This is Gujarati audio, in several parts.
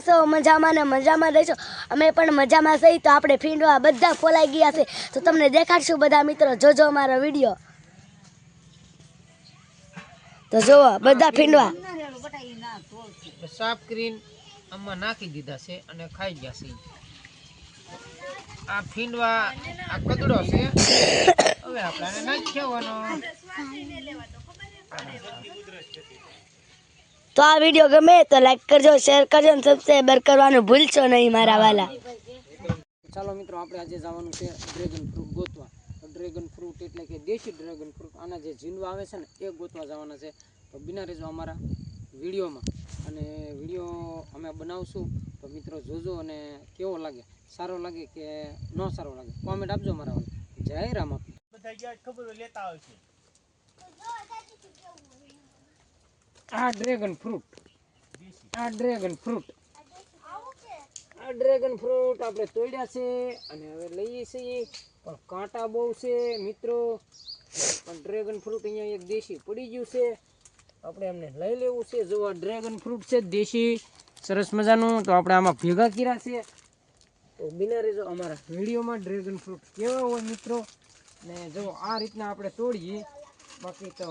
સો મજામાં ને મજામાં રહીશું અમે પણ મજામાં સહી તો આપણે ફીંડવા બધા ફોલાઈ ગયા છે તો તમને દેખાડશું બધા મિત્રો જોજો અમારો વિડિયો તો જોવો બધા ફીંડવા સાફ કરીને આમાં નાખી દીધા છે અને ખાઈ ગયા છે આ ફીંડવા આ કદડો છે હવે આપણે નાખી દેવાનો તો આ વિડિયો ગમે તો લાઈક કરજો શેર કરજો અને સબસ્ક્રાઇબ કરવાનું ભૂલશો નહીં મારા વાલા ચાલો મિત્રો આપણે આજે જવાનું છે ડ્રેગન ફ્રૂટ ગોતવા ડ્રેગન ફ્રૂટ એટલે કે દેશી ડ્રેગન ફ્રૂટ આના જે ઝીંડવા આવે છે ને એ ગોતવા જવાના છે તો બિના રહેજો અમારા વિડીયોમાં અને વિડીયો અમે બનાવશું તો મિત્રો જોજો અને કેવો લાગે સારો લાગે કે ન સારો લાગે કોમેન્ટ આપજો મારા વાલા જય રામ બધા ગયા ખબર લેતા આવશે આ ડ્રેગન ફ્રૂટ આપણે તોડ્યા છે અને હવે લઈએ છીએ પણ કાંટા બહુ છે મિત્રો પણ ડ્રેગન ફ્રૂટ અહીંયા એક દેશી પડી ગયું છે આપણે એમને લઈ લેવું છે જો આ ડ્રેગન ફ્રૂટ છે દેશી સરસ મજાનું તો આપણે આમાં ભેગા કર્યા છે તો બિના રહેજો અમારા વિડીયોમાં ડ્રેગન ફ્રૂટ કેવા હોય મિત્રો ને જો આ રીતના આપણે તોડીએ બાકી તો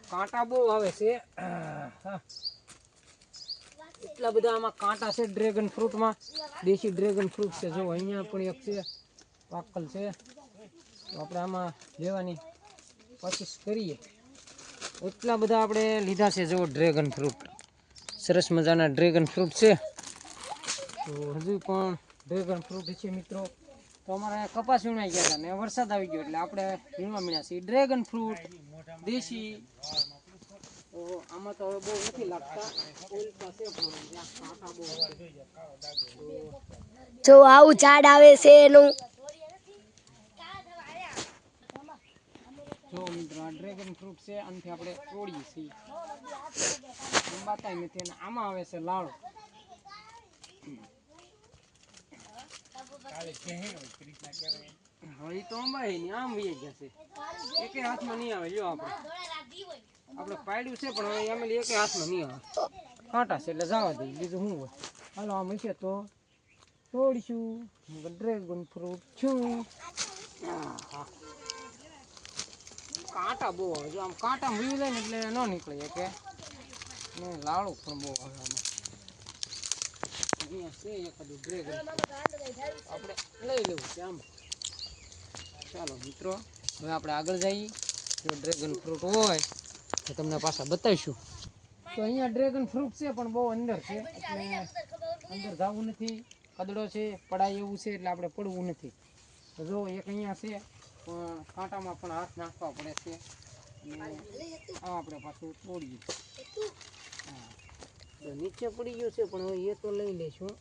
કાંટા બહુ આવે છે એટલા બધા આમાં કાંટા છે ડ્રેગન ફ્રૂટમાં દેશી ડ્રેગન ફ્રૂટ છે જો અહીંયા પણ એક છે પાકલ છે તો આપણે આમાં લેવાની કોશિશ કરીએ એટલા બધા આપણે લીધા છે જો ડ્રેગન ફ્રૂટ સરસ મજાના ડ્રેગન ફ્રૂટ છે તો હજુ પણ ડ્રેગન ફ્રૂટ છે મિત્રો તો અમારે કપાસ વીણાઈ ગયા હતા ને વરસાદ આવી ગયો એટલે આપણે વીણવા મીણ્યા છીએ ડ્રેગન ફ્રૂટ દેશી તો આમાં તો હવે બહુ નથી લાગતા જો આવું ઝાડ આવે છે એનું જો મિત્રો આ ડ્રેગન ફ્રૂટ છે આનાથી આપણે તોડીએ છીએ અંબાતાય નથી અને આમાં આવે છે લાડુ હવે તો અંબાઈ નહીં આમ વહી ગયા છે એકે હાથમાં નહીં આવે જો આપણે પાડ્યું છે પણ હવે એમ એક હાથમાં નહીં આવે કાંટા છે એટલે જવા દઈએ બીજું શું હોય હાલો આમ હશે તો તોડીશું ડ્રેગન ફ્રૂટ છું કાંટા બહુ આવે જો આમ કાંટા વીવી જાય ને એટલે ન નીકળે કે ને લાડુ પણ બહુ આવે આમાં અહીંયા છે એકાદું ડ્રેગન આપણે લઈ લેવું છે આમ ચાલો મિત્રો હવે આપણે આગળ જઈએ જો ડ્રેગન ફ્રૂટ હોય તો તમને પાછા બતાવીશું તો અહીંયા ડ્રેગન ફ્રૂટ છે પણ બહુ અંદર છે એટલે અંદર જવું નથી કદડો છે પડાય એવું છે એટલે આપણે પડવું નથી તો જો એક અહીંયા છે પણ કાંટામાં પણ હાથ નાખવા પડે છે અને આ આપણે પાછું તોડીએ હા તો નીચે પડી ગયું છે પણ હવે એ તો લઈ લઈશું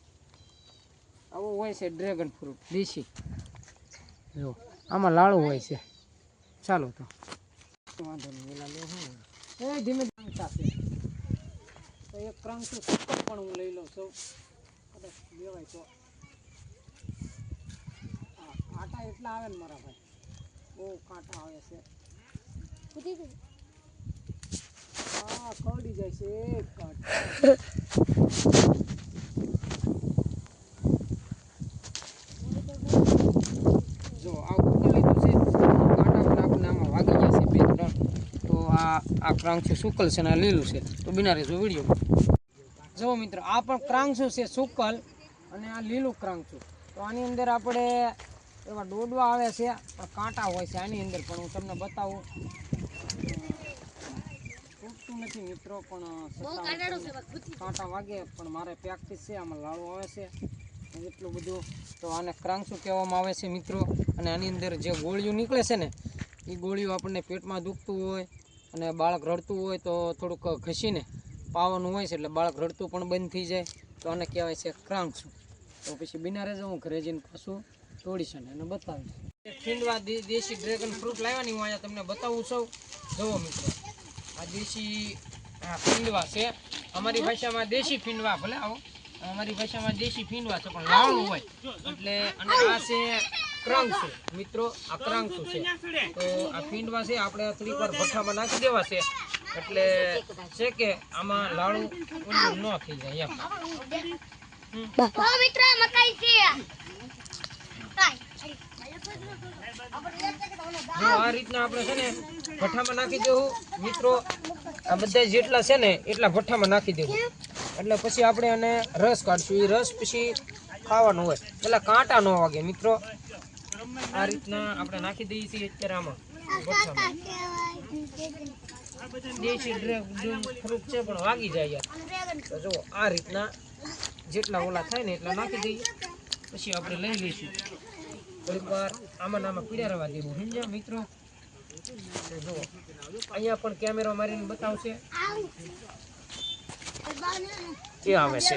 આવો હોય છે ડ્રેગન ફ્રૂટ દેશી જો આમાં લાડુ હોય છે ચાલો તો વાંધો નહીં પેલા લે હું એ ધીમે ધીમે થશે તો એક ક્રાંચું સુકર પણ હું લઈ લઉં છું કદાચ લેવાય તો હા કાંટા એટલા આવે ને મારા ભાઈ બહુ કાંટા આવે છે હા કવડી જાય છે કાંટા જો આ કુકર લીધું છે કાંટા પણ આપણને આમાં વાગી ગયા છે બે ત્રણ તો આ ક્રાંચું સુકલ છે ને આ લીલું છે તો બિના રહેજો વિડીયો જો મિત્રો આ પણ ક્રાંચું છે સુકલ અને આ લીલું ક્રાંચું તો આની અંદર આપણે એવા ડોડવા આવે છે પણ કાંટા હોય છે આની અંદર પણ હું તમને બતાવું તૂટતું નથી મિત્રો પણ કાંટા વાગે પણ મારે પ્રેક્ટિસ છે આમાં લાડુ આવે છે એટલું બધું તો આને ક્રાંચું કહેવામાં આવે છે મિત્રો અને આની અંદર જે ગોળીઓ નીકળે છે ને એ ગોળીઓ આપણને પેટમાં દુખતું હોય અને બાળક રડતું હોય તો થોડુંક ઘસીને પાવાનું હોય છે એટલે બાળક રડતું પણ બંધ થઈ જાય તો આને કહેવાય છે ક્રાંચું તો પછી બિના રહેજો હું ઘરે જઈને પાછું તોડીશ અને બતાવીશ ફીંડવા દેશી ડ્રેગન ફ્રૂટ લાવવાની હું અહીંયા તમને બતાવું છું જુઓ મિત્રો આ દેશી ફીંડવા છે અમારી ભાષામાં દેશી ફીંડવા ભલે આવો અમારી ભાષામાં દેશી ફીંડવા છે પણ લાડુ હોય એટલે અને આ છે ક્રાંચું મિત્રો આ ક્રાંચું છે તો આ ફીંડવા છે આપણે થોડીક વાર ભઠ્ઠામાં નાખી દેવા છે એટલે છે કે આમાં લાડુ ઊંડું ન થઈ જાય એમ બા તો મિત્ર મકાઈ છે જો આ રીતના આપણે છે ને ભઠ્ઠામાં નાખી દેવું મિત્રો. આ બધા જેટલા છે ને એટલા ભઠ્ઠામાં નાખી દેવું. એટલે પછી આપણે એને રસ કાઢશું. એ રસ પછી ખાવાનો હોય. પેલા કાંટા ન વાગે મિત્રો. આ રીતના આપણે નાખી દઈએ છીએ અત્યારે આમાં ભઠ્ઠામાં. દેશી ડ્રેગન ફ્રૂટ છે પણ વાગી જાય યાર. તો જો આ રીતના જેટલા ઓલા થાય ને એટલા નાખી દઈએ. પછી આપણે લઈ લઈશું. થોડીક વાર આમાં ને આમાં પીડા રહેવા દેવું. સમજ્યા મિત્રો? તો જુઓ અહીંયા પણ કેમેરો મારીને બતાવશે એ આવે છે.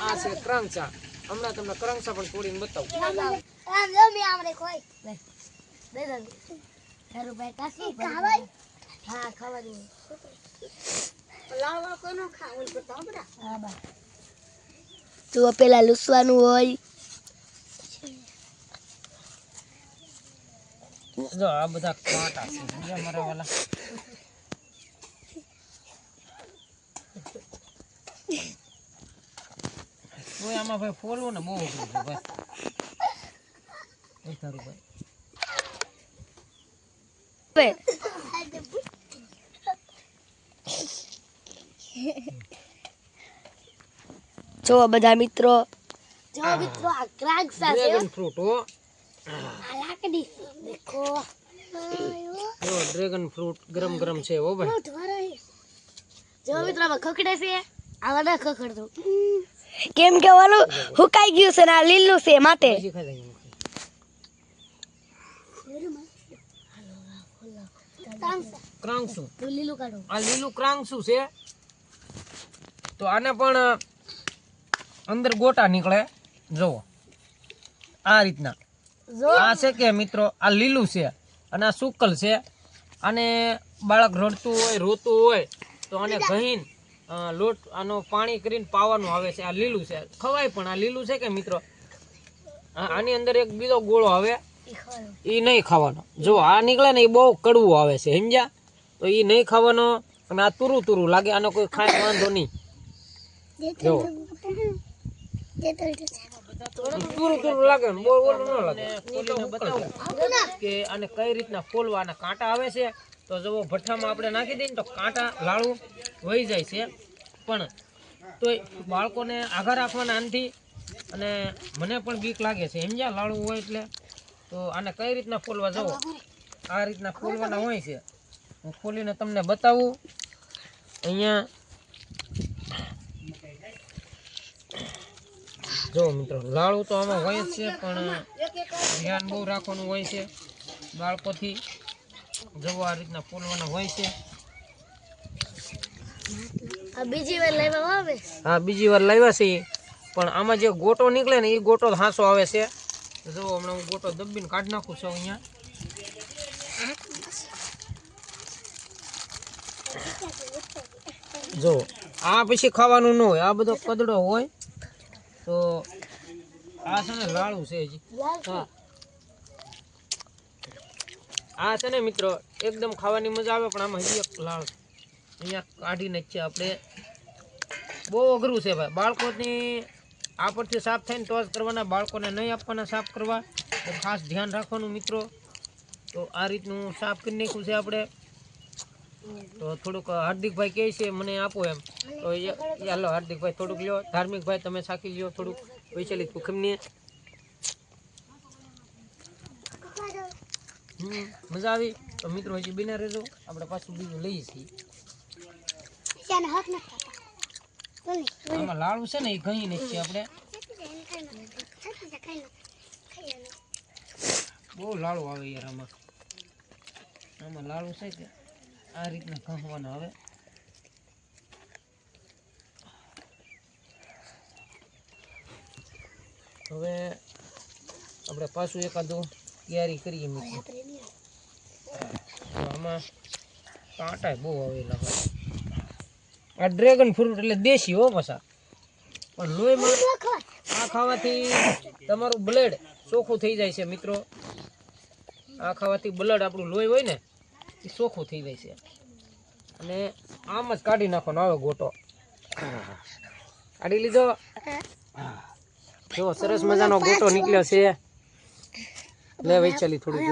આ છે ક્રંચા. હમણાં તમને ક્રંચા પણ તોડીને બતાવું. આમ જો મે આમરે કોઈ દે દે તારું ભાઈ કાસી હા ખાવાનું લાવા કોનો ખાવું તો તબરા હા બા તો પેલા લૂસવાનું હોય. જો આ બધા કાંટા છે સમજ્યા મારા વાલા. કોઈ આમાં ભાઈ ફોલવું ને બહુ અઘરું છે ભાઈ. તારું ભાઈ જો બધા મિત્રો આ ક્રાંચા છે ડ્રેગન ફ્રૂટ હો. આ લાકડી દેખો જો ડ્રેગન ફ્રૂટ ગરમ ગરમ છે હો ભાઈ. જો મિત્રો આમાં ખખડે છે આવા ના ખખડતું કેમ કે ઓલું હુકાઈ ગયું છે ને આ લીલું છે માટે. પછી ખાઈ લઈએ. ક્રાંચું. તું લીલું કાઢો આ લીલું ક્રાંચું છે. તો આને પણ અંદર ગોટા નીકળે. જુઓ આ રીતના. જો આ છે કે મિત્રો આ લીલું છે અને આ સુકલ છે. આને બાળક રડતું હોય રોતું હોય તો આને ઘહીન લોટ આનો પાણી કરીને પાવાનું આવે છે. આ લીલું છે ખવાય પણ આ લીલું છે કે મિત્રો. આની અંદર એક બીજો ગોળો આવે એ નહીં ખાવાનો. જો આ નીકળે ને એ બહુ કડવું આવે છે સમજ્યા. તો એ નહીં ખાવાનો. અને આ તુરું તુરું લાગે. આનો કોઈ ખાય વાંધો નહીં. જો તુરું તુરું લાગે ને બહુ ઓલું ન લાગે. ખોલીને બતાવું કે આને કઈ રીતના ફોલવા. આના કાંટા આવે છે તો જુઓ ભઠ્ઠામાં આપણે નાખી દઈએ ને તો કાંટા લાડું વહી જાય છે. પણ તો બાળકોને આઘા રાખવાના આનથી. અને મને પણ બીક લાગે છે સમજ્યા લાડુ હોય એટલે. તો આને કઈ રીતના ફોલવા જુઓ આ રીતના ફોલવાના હોય છે. હું ખોલીને તમને બતાવું. અહીંયા જો મિત્રો લાડુ તો આમાં હોય જ છે પણ ધ્યાન બહુ રાખવાનું હોય છે બાળકોથી. જવો આ રીતના ફોલવાના હોય છે. આ બીજી વાર લેવા આવે હા બીજી વાર લાવ્યા છે પણ આમાં જે ગોટો નીકળે ને એ ગોટો હાંસો આવે છે. જો હમણાં હું ગોટો દબીને કાઢી નાખું છું અહીંયા. જો આ પછી ખાવાનું ન હોય. આ બધો કદડો હોય. તો આ છે ને લાડુ છે હજી. હા આ છે ને મિત્રો એકદમ ખાવાની મજા આવે પણ આમાં હજી એક લાડુ અહીંયા કાઢીને જ છે આપણે. બહુ અઘરું છે ભાઈ. બાળકોની આ પરથી સાફ થાય ને તો જ કરવાના. બાળકોને નહીં આપવાના સાફ કરવા. તો ખાસ ધ્યાન રાખવાનું મિત્રો. તો આ રીતનું સાફ કરી નાખ્યું છે આપણે. તો થોડુંક હાર્દિકભાઈ કહે છે મને આપો એમ. તો હાલો હાર્દિકભાઈ થોડુંક લ્યો. ધાર્મિકભાઈ તમે સાકી લ્યો થોડુંક. વૈશાલી તું ખમની. મજા આવી તો મિત્રો હજી બિના રહેજો. આપણે પાછું બીજું લઈએ છીએ. આમાં લાડુ છે ને એ ઘણી ને છે આપણે. બહુ લાડુ આવે યાર આમાં. આમાં લાડુ છે કે આ રીતના ઘસવાના આવે. હવે આપણે પાછું એકાદું તૈયારી કરીએ મિત્રો. આમાં કાંટા બહુ આવેલા હોય. આ ડ્રેગન ફ્રૂટ એટલે દેશી હો પાછા. પણ લોહીમાં આ ખાવાથી તમારું બ્લડ ચોખ્ખું થઈ જાય છે મિત્રો. આ ખાવાથી બ્લડ આપણું લોહી હોય ને એ ચોખ્ખું થઈ જાય છે. અને આમ જ કાઢી નાખવાનો આવે ગોટો. કાઢી લીધો. જો સરસ મજાનો ગોટો નીકળ્યો છે. લે વૈચાલી થોડી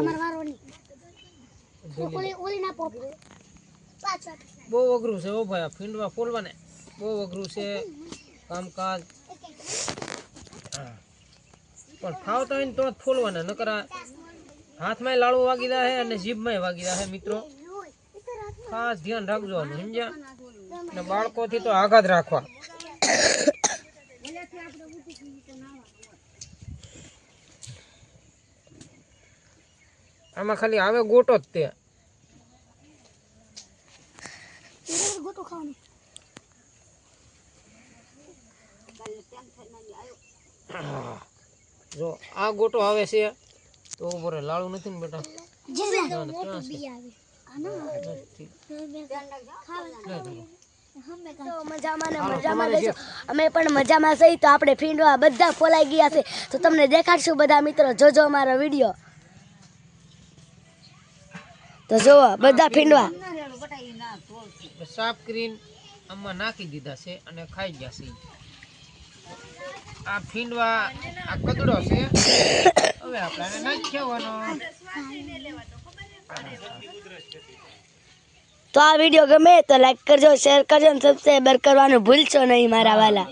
ઓલી ના પોપ પાછળ બહુ અઘરું છે. ઓ ભાઈ આ ફીંડવા ફોલવાને બહુ અઘરું છે કામકાજ. પણ ફાવતા હોય ને તો જ ફોલવાના, નકર આ હાથમાં લાડુ વાગી જાય અને જીભમાં વાગી જાય મિત્રો. ખાસ ધ્યાન રાખજો આનું, સમજ્યા? ને બાળકોથી તો આઘાત રાખવા. આમાં ખાલી આવે ગોટો જ તે. ગોટો ખાવાનું જો આ ગોટો આવે છે તો બરે લાડુ નથી ને બેટા. તો મજામાં ને મજામાં રહેજો. અમે પણ મજામાં છીએ. તો આપણે ફીંડવા બધા ફોલાઈ ગયા છે તો તમને દેખાડશું બધા મિત્રો, જોજો અમારો વિડીયો. તો જોવો બધા ફીંડવા સાફ કરીને આમાં નાખી દીધા છે અને ખાઈ ગયા છે. આ ફીંડવા આ કદડો છે. હવે આપણે નાખી આવવાનો. તો આ વિડીયો ગમે તો લાઈક કરજો, શેર કરજો અને સબસ્ક્રાઈબર કરવાનું ભૂલશો નહીં મારા વાલા.